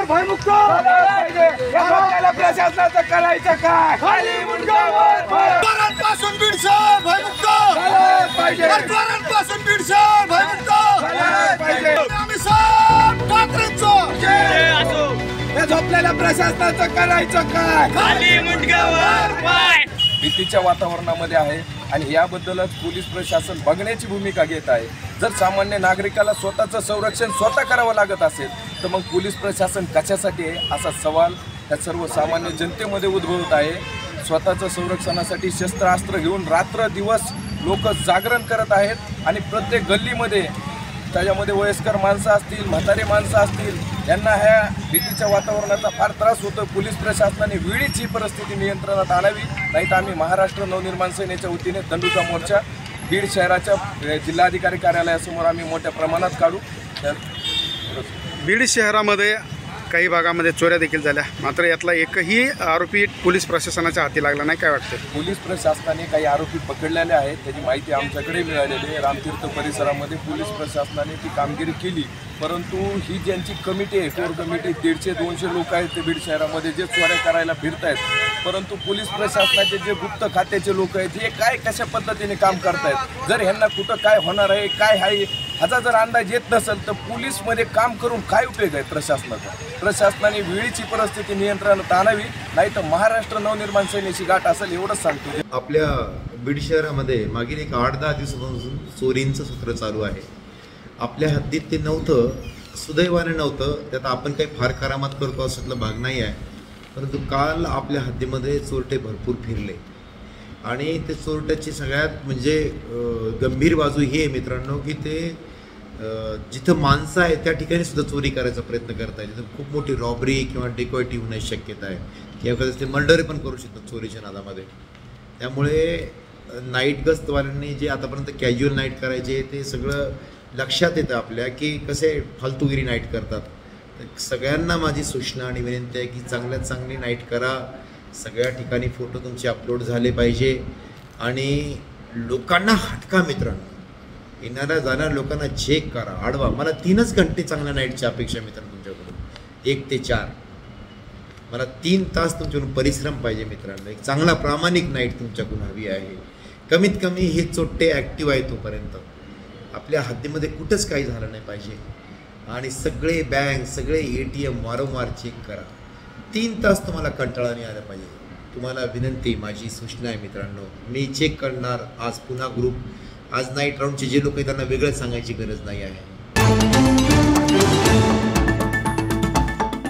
भयमुक्त या प्रशासनाचं करायचं काय? खाली मुंडकावर पासून बीड शहर भयमुक्त पाहिजे पासून बीड शहर भयमुक्त पाहिजे आम्ही सब ठाकरेंचं या झोपलेल्या प्रशासनाचं करायचं काय? खाली मुंडकावर पाय. भीतीच्या वातावरणामध्ये आहे आणि याबद्दलच पोलीस प्रशासन बघण्याची भूमिका घेत आहे। जर सामान्य नागरिकाला स्वतःचं संरक्षण स्वतः करावं लागत असेल तर मग पोलीस प्रशासन कशासाठी आहे असा सवाल या सर्वसामान्य जनतेमध्ये उद्भवत आहे। स्वतःचं संरक्षणासाठी शस्त्रास्त्र घेऊन रात्र दिवस लोक जागरण करत आहेत आणि प्रत्येक गल्लीमध्ये त्याच्यामध्ये वयस्कर माणसं असतील, म्हातारे माणसं असतील, यांना ह्या भीतीच्या वातावरणाचा फार त्रास होतो। पोलीस प्रशासनाने वेळीच ही परिस्थिती नियंत्रणात आणावी, नाहीतर आम्ही महाराष्ट्र नवनिर्माण सेनेच्या वतीने दंडूचा मोर्चा बीड शहराच्या जिल्हाधिकारी कार्यालयासमोर आम्ही मोठ्या प्रमाणात काढू। बीड शहरामध्ये काही भागामध्ये चोऱ्या देखील झाल्या, मात्र यातला एकही आरोपी पोलीस प्रशासनाच्या हाती लागला नाही, काय वाटतं? पोलीस प्रशासनाने काही आरोपी पकडलेले आहेत, त्याची माहिती आमच्याकडे मिळालेली आहे। रामतीर्थ परिसरामध्ये पोलीस प्रशासनाने ती कामगिरी केली, परंतु ही ज्यांची कमिटी आहे, कोर कमिटी 150-200 लोक आहेत ते बीड शहरामध्ये जे चोऱ्या करायला फिरत आहेत, परंतु पोलीस प्रशासनाचे जे गुप्त खात्याचे लोक आहेत हे काय कशा पद्धतीने काम करतायत, जर ह्यांना कुठं काय होणार आहे काय आहे ह्याचा जर अंदाज येत नसेल तर पोलीसमध्ये काम करून काय उपयोग आहे प्रशासनाचा? प्रशासनाने वेळीची परिस्थिती नियंत्रणात आणावी, नाही तर महाराष्ट्र नवनिर्माण सेनेची गाठ असेल एवढंच सांगतो। आपल्या बीड शहरामध्ये मागील एक 8-10 दिवसापासून चोरींचं सूत्र चालू आहे। आपल्या हद्दीत ते नव्हतं, सुदैवाने नव्हतं, त्यात आपण काही फार करामत करतो असातला भाग नाही आहे, परंतु काल आपल्या हद्दीमध्ये चोरटे भरपूर फिरले आणि ते चोरट्याची सगळ्यात म्हणजे गंभीर बाजू ही आहे मित्रांनो की ते जिथं माणसं आहे त्या ठिकाणी सुद्धा चोरी करायचा प्रयत्न करत आहे, जिथं खूप मोठी रॉबरी किंवा डेकॉयटी होण्याची शक्यता आहे किंवा एखादं ते मर्डर पण करू शकतात चोरीच्या नादामध्ये। त्यामुळे नाईट गस्तवाल्यांनी जे आतापर्यंत कॅज्युअल नाईट करायचे ते सगळं लक्षात येतं आपल्या की कसे फालतूगिरी नाईट करतात। सगळ्यांना माझी सूचना आणि विनंती आहे की चांगल्यात चांगली नाईट करा, सगळ्या ठिकाणी फोटो तुमचे अपलोड झाले पाहिजे आणि लोकांना हटका मित्रांनो, येणाऱ्या जाणाऱ्या लोकांना चेक करा, आडवा। मला 3च घंटे चांगल्या नाईटची अपेक्षा मित्रांनो तुमच्याकडून, 1 ते 4 मला 3 तास तुमच्याकडून परिश्रम पाहिजे मित्रांनो। एक चांगला प्रामाणिक नाईट तुमच्याकडून हवी आहे। कमीत कमी हे चोट्टे ॲक्टिव्ह आहे तोपर्यंत आपल्या हद्दीमध्ये कुठंच काही झालं नाही पाहिजे आणि सगळे बँक सगळे ATM वारंवार चेक करा। 3 तास तुम्हाला कंटाळा नाही आला पाहिजे। तुम्हाला विनंती, माझी सूचना आहे मित्रांनो, मी चेक करणार आज पुन्हा ग्रुप, आज नाईट राऊंडचे जे लोक आहेत त्यांना वेगळं सांगायची गरज नाही आहे।